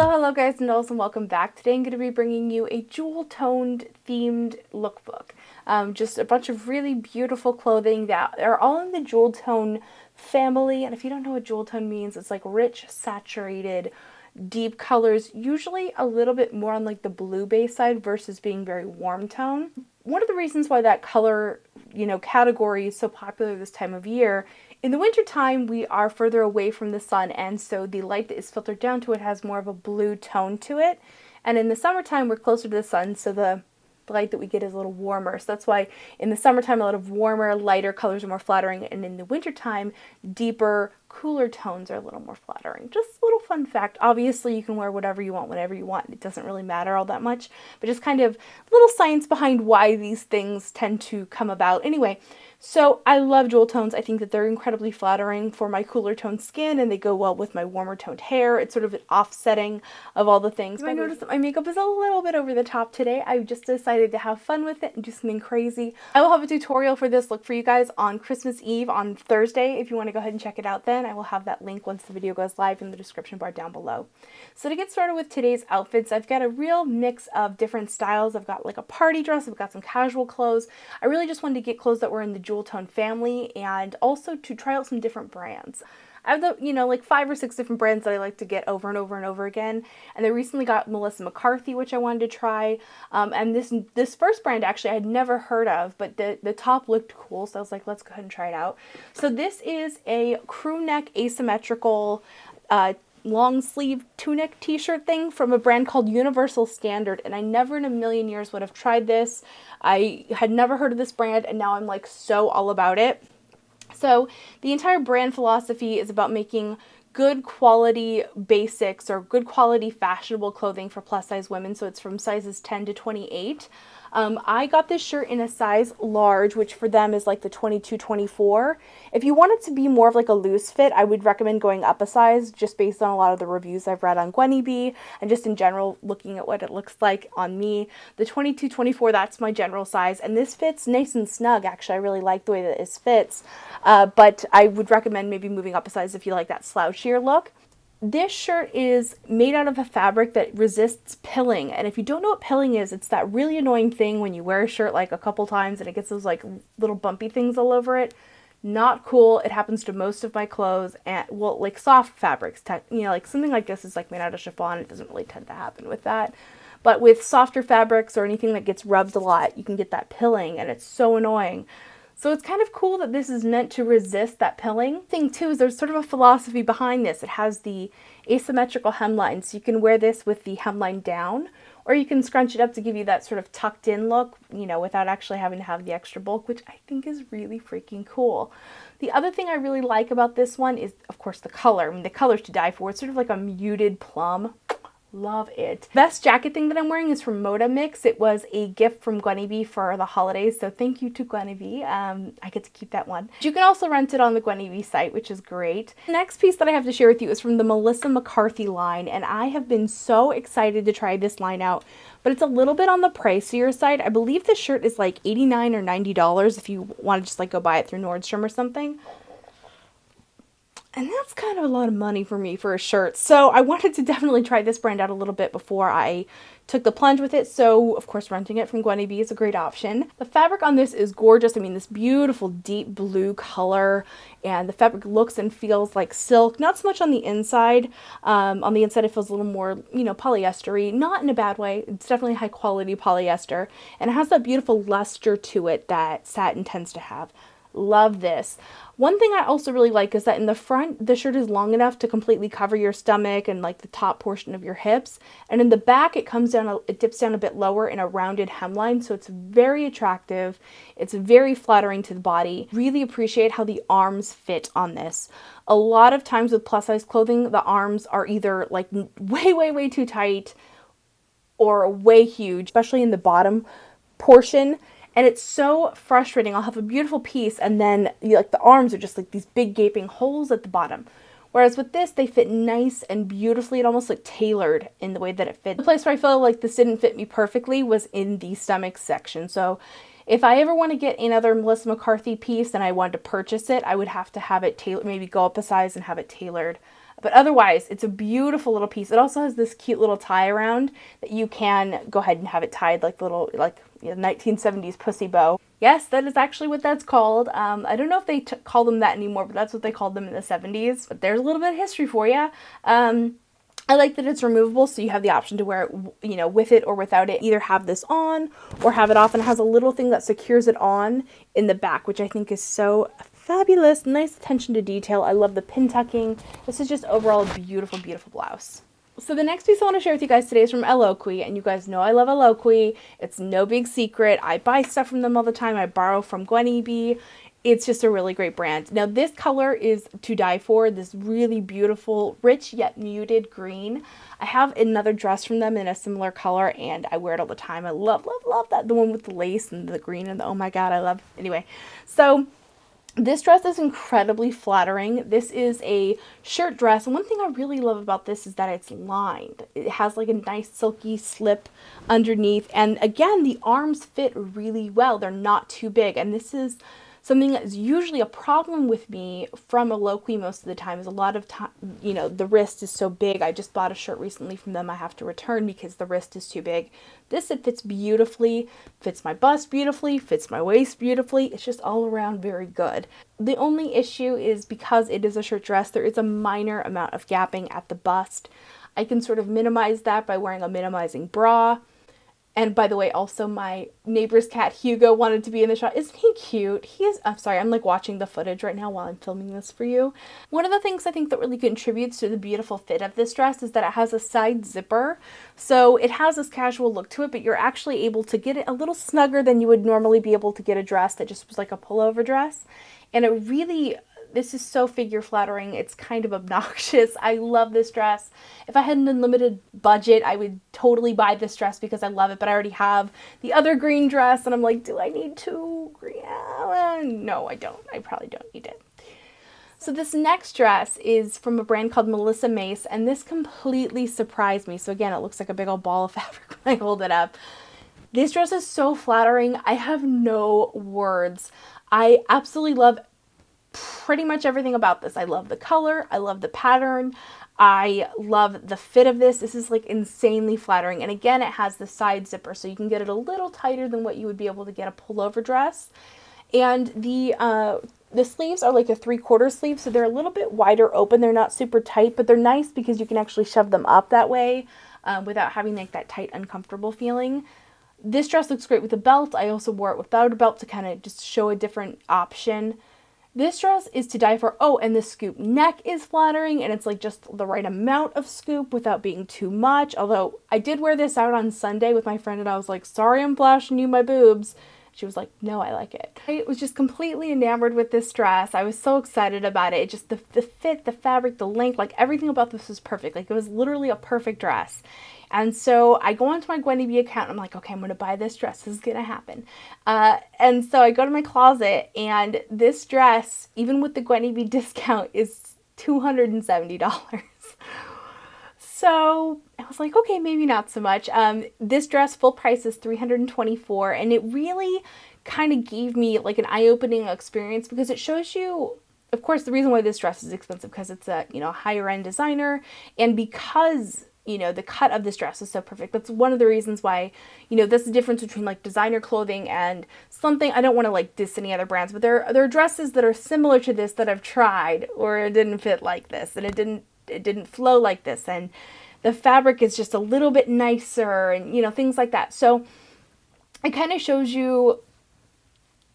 Hello guys and dolls, and welcome back. Today I'm going to be bringing you a jewel-toned themed lookbook. Just a bunch of really beautiful clothing that are all in the jewel tone family. And if you don't know what jewel tone means, it's like rich, saturated, deep colors, usually a little bit more on like the blue base side versus being very warm tone. One of the reasons why that color, category is so popular this time of year, in the wintertime we are further away from the sun, and so the light that is filtered down to it has more of a blue tone to it. And in the summertime we're closer to the sun, so the light that we get is a little warmer. So that's why in the summertime a lot of warmer, lighter colors are more flattering, and in the wintertime deeper, cooler tones are a little more flattering. Just a little fun fact. Obviously you can wear whatever you want whenever you want. It doesn't really matter all that much, but just kind of little science behind why these things tend to come about. Anyway, so I love jewel tones. I think that they're incredibly flattering for my cooler toned skin, and they go well with my warmer toned hair. It's sort of an offsetting of all the things. I noticed that my makeup is a little bit over the top today. I just decided to have fun with it and do something crazy. I will have a tutorial for this look for you guys on Christmas Eve on Thursday. If you want to go ahead and check it out then, I will have that link once the video goes live in the description bar down below. So to get started with today's outfits, I've got a real mix of different styles. I've got like a party dress, I've got some casual clothes. I really just wanted to get clothes that were in the jewel tone family, and also to try out some different brands. I have like 5 or 6 different brands that I like to get over and over and over again. And I recently got McCarthy, which I wanted to try. And this first brand actually I had never heard of, but the top looked cool, so I was like, let's go ahead and try it out. So this is a crew neck asymmetrical long sleeve tunic t-shirt thing from a brand called Universal Standard, and I never in a million years would have tried this. I had never heard of this brand, and now I'm like so all about it. So the entire brand philosophy is about making good quality basics or good quality fashionable clothing for plus size women. So it's from sizes 10 to 28. I got this shirt in a size large, which for them is like the 22-24. If you want it to be more of like a loose fit, I would recommend going up a size, just based on a lot of the reviews I've read on Gwenny B and just in general looking at what it looks like on me. The 22-24, that's my general size, and this fits nice and snug. Actually, I really like the way that this fits, but I would recommend maybe moving up a size if you like that slouchier look. This shirt is made out of a fabric that resists pilling, and if you don't know what pilling is, it's that really annoying thing when you wear a shirt like a couple times and it gets those like little bumpy things all over it. Not cool. It happens to most of my clothes, and well, like soft fabrics, like something like this is like made out of chiffon. It doesn't really tend to happen with that. But with softer fabrics or anything that gets rubbed a lot, you can get that pilling, and it's so annoying. So it's kind of cool that this is meant to resist that pilling. Thing too is there's sort of a philosophy behind this. It has the asymmetrical hemline, so you can wear this with the hemline down, or you can scrunch it up to give you that sort of tucked in look, without actually having to have the extra bulk, which I think is really freaking cool. The other thing I really like about this one is, of course, the color. I mean, the color's to die for. It's sort of like a muted plum. Love it. Best jacket thing that I'm wearing is from Moda Mix. It was a gift from Gwenny B for the holidays, so thank you to Gwenny B. I get to keep that one. You can also rent it on the Gwenny B site, which is great. The next piece that I have to share with you is from the McCarthy line, and I have been so excited to try this line out, but it's a little bit on the pricier side. I believe this shirt is like $89 or $90 if you want to just like go buy it through Nordstrom or something. And that's kind of a lot of money for me for a shirt. So I wanted to definitely try this brand out a little bit before I took the plunge with it. So of course renting it from Gwenny B is a great option. The fabric on this is gorgeous. I mean, this beautiful deep blue color, and the fabric looks and feels like silk. Not so much on the inside. On the inside it feels a little more, polyester-y. Not in a bad way. It's definitely high quality polyester. And it has that beautiful luster to it that satin tends to have. Love this. One thing I also really like is that in the front, the shirt is long enough to completely cover your stomach and like the top portion of your hips. And in the back, it dips down a bit lower in a rounded hemline. So it's very attractive. It's very flattering to the body. Really appreciate how the arms fit on this. A lot of times with plus size clothing, the arms are either like way, way, way too tight or way huge, especially in the bottom portion. And it's so frustrating. I'll have a beautiful piece, and then like the arms are just like these big gaping holes at the bottom. Whereas with this, they fit nice and beautifully. It almost like tailored in the way that it fits. The place where I felt like this didn't fit me perfectly was in the stomach section. So if I ever want to get another McCarthy piece and I wanted to purchase it, I would have to have it tailored, maybe go up a size and have it tailored But otherwise, it's a beautiful little piece. It also has this cute little tie around that you can go ahead and have it tied like little, like, you know, 1970s pussy bow. Yes, that is actually what that's called. I don't know if they call them that anymore, but that's what they called them in the 70s. But there's a little bit of history for you. I like that it's removable, so you have the option to wear it, you know, with it or without it. Either have this on or have it off, and it has a little thing that secures it on in the back, which I think is so fabulous. Nice attention to detail. I love the pin tucking. This is just overall a beautiful, beautiful blouse. So the next piece I want to share with you guys today is from Eloquii, and you guys know I love Eloquii. It's no big secret. I buy stuff from them all the time. I borrow from Gwen. It's just a really great brand. Now this color is to die for, this really beautiful, rich yet muted green. I have another dress from them in a similar color and I wear it all the time. I love, love, love that. The one with the lace and the green and the, oh my God, I love, anyway. So this dress is incredibly flattering. This is a shirt dress, and one thing I really love about this is that it's lined. It has like a nice silky slip underneath, and again, the arms fit really well. They're not too big, and this is something that is usually a problem with me from Eloquii most of the time. Is a lot of time, you know, the wrist is so big. I just bought a shirt recently from them I have to return because the wrist is too big. This, it fits beautifully, fits my bust beautifully, fits my waist beautifully. It's just all around very good. The only issue is because it is a shirt dress, there is a minor amount of gapping at the bust. I can sort of minimize that by wearing a minimizing bra. And by the way, also my neighbor's cat, Hugo, wanted to be in the shot. Isn't he cute? He is, I'm sorry, I'm like watching the footage right now while I'm filming this for you. One of the things I think that really contributes to the beautiful fit of this dress is that it has a side zipper. So it has this casual look to it, but you're actually able to get it a little snugger than you would normally be able to get a dress that just was like a pullover dress. And it really, this is so figure flattering. It's kind of obnoxious. I love this dress. If I had an unlimited budget, I would totally buy this dress because I love it, but I already have the other green dress and I'm like, do I need two green? No, I don't. I probably don't need it. So this next dress is from a brand called Melissa Mace, and this completely surprised me. So again, it looks like a big old ball of fabric when I hold it up. This dress is so flattering. I have no words. I absolutely love pretty much everything about this. I love the color. I love the pattern. I love the fit of this. This is like insanely flattering. And again, it has the side zipper, so you can get it a little tighter than what you would be able to get a pullover dress. And the sleeves are like a 3/4 sleeve, so they're a little bit wider open. They're not super tight, but they're nice because you can actually shove them up that way without having like that tight, uncomfortable feeling. This dress looks great with a belt. I also wore it without a belt to kind of just show a different option. This dress is to die for. Oh, and the scoop neck is flattering, and it's like just the right amount of scoop without being too much. Although I did wear this out on Sunday with my friend, and I was like, sorry I'm flashing you my boobs. She was like, no, I like it. I was just completely enamored with this dress. I was so excited about it. It just, the fit, the fabric, the length, like everything about this was perfect. Like it was literally a perfect dress. And so I go onto my Gwen account and I'm like, okay, I'm going to buy this dress. This is going to happen. And so I go to my closet, and this dress, even with the Gwen discount, is $270. So I was like, okay, maybe not so much. This dress full price is $324, and it really kind of gave me like an eye-opening experience because it shows you, of course, the reason why this dress is expensive because it's a, you know, higher end designer, and because, you know, the cut of this dress is so perfect. That's one of the reasons why, you know, that's the difference between like designer clothing and something. I don't want to like diss any other brands, but there are dresses that are similar to this that I've tried, or it didn't fit like this, and it didn't flow like this, and the fabric is just a little bit nicer, and, you know, things like that. So it kind of shows you,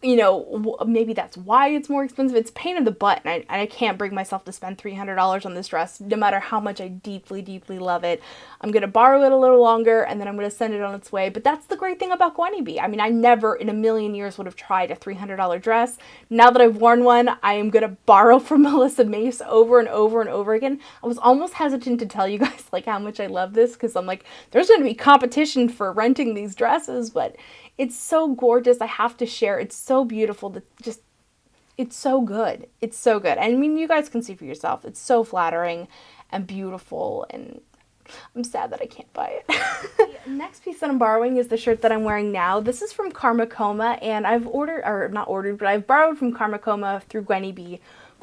you know, maybe that's why it's more expensive. It's a pain in the butt, and I can't bring myself to spend $300 on this dress, no matter how much I deeply, deeply love it. I'm going to borrow it a little longer, and then I'm going to send it on its way. But that's the great thing about Gwen. I mean, I never in a million years would have tried a $300 dress. Now that I've worn one, I am going to borrow from Melissa Mace over and over and over again. I was almost hesitant to tell you guys like how much I love this, because I'm like, there's going to be competition for renting these dresses, but it's so gorgeous. I have to share. It's so beautiful. It's so good. It's so good. I mean, you guys can see for yourself. It's so flattering and beautiful, and I'm sad that I can't buy it. The next piece that I'm borrowing is the shirt that I'm wearing now. This is from Carmakoma, and I've I've borrowed from Carmakoma through Gwen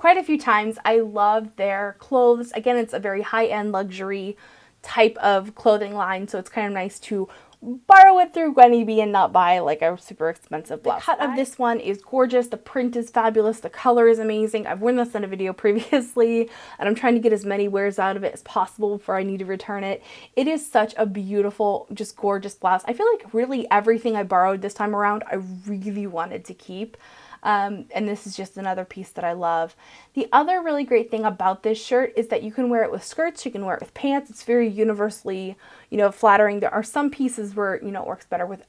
quite a few times. I love their clothes. Again, it's a very high-end luxury type of clothing line, so it's kind of nice to borrow it through Gwenny B and not buy like a super expensive blouse. The cut of this one is gorgeous. The print is fabulous. The color is amazing. I've worn this in a video previously, and I'm trying to get as many wears out of it as possible before I need to return it. It is such a beautiful, just gorgeous blouse. I feel like really everything I borrowed this time around, I really wanted to keep. And this is just another piece that I love. The other really great thing about this shirt is that you can wear it with skirts, you can wear it with pants. It's very universally, flattering. There are some pieces where, it works better with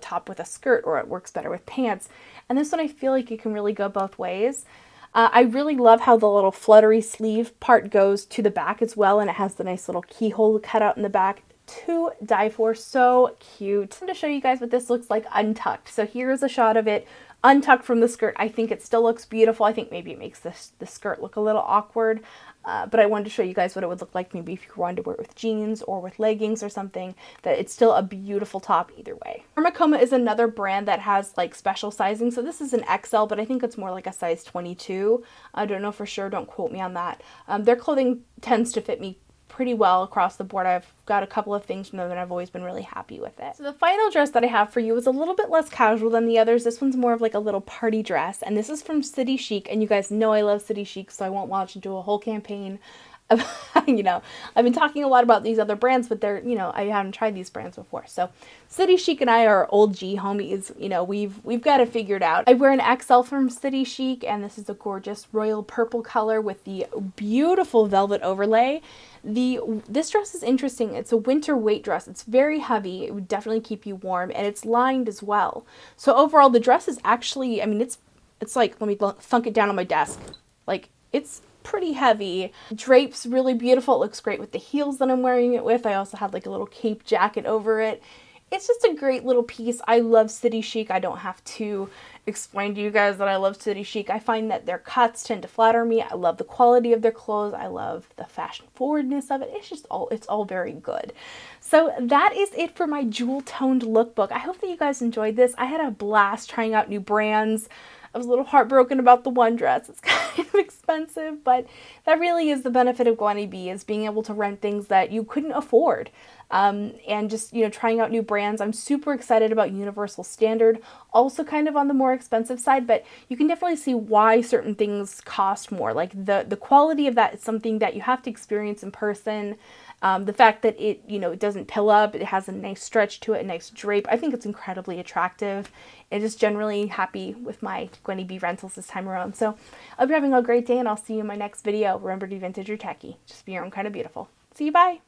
top with a skirt, or it works better with pants. And this one I feel like it can really go both ways. I really love how the little fluttery sleeve part goes to the back as well, and it has the nice little keyhole cut out in the back. To die for. So cute. I'm going to show you guys what this looks like untucked. So here's a shot of it untucked from the skirt. I think it still looks beautiful. I think maybe it makes the skirt look a little awkward, but I wanted to show you guys what it would look like maybe if you wanted to wear it with jeans or with leggings or something, that it's still a beautiful top either way. Carmakoma is another brand that has like special sizing. So this is an XL, but I think it's more like a size 22. I don't know for sure. Don't quote me on that. Their clothing tends to fit me pretty well across the board. I've got a couple of things from them and I've always been really happy with it. So the final dress that I have for you is a little bit less casual than the others. This one's more of like a little party dress, and this is from City Chic, and you guys know I love City Chic, so I won't launch into a whole campaign. I've been talking a lot about these other brands, but they're, I haven't tried these brands before. So City Chic and I are old G homies. We've got it figured out. I wear an XL from City Chic, and this is a gorgeous royal purple color with the beautiful velvet overlay. This dress is interesting. It's a winter weight dress. It's very heavy. It would definitely keep you warm, and it's lined as well. So overall, the dress is actually, it's like, let me thunk it down on my desk. Like, it's pretty heavy. Drape's really beautiful. It looks great with the heels that I'm wearing it with. I also have like a little cape jacket over it. It's just a great little piece. I love City Chic. I don't have to explain to you guys that I love City Chic. I find that their cuts tend to flatter me. I love the quality of their clothes. I love the fashion forwardness of it. It's all very good. So that is it for my jewel toned lookbook. I hope that you guys enjoyed this. I had a blast trying out new brands. I was a little heartbroken about the one dress. It's kind of expensive, but that really is the benefit of Gwenny B, is being able to rent things that you couldn't afford. And just, trying out new brands. I'm super excited about Universal Standard, also kind of on the more expensive side, but you can definitely see why certain things cost more. Like the quality of that is something that you have to experience in person. The fact that it, it doesn't pill up, it has a nice stretch to it, a nice drape. I think it's incredibly attractive. And just generally happy with my Gwenny B rentals this time around. So I hope you're having a great day, and I'll see you in my next video. Remember to be vintage or tacky. Just be your own kind of beautiful. See you, bye.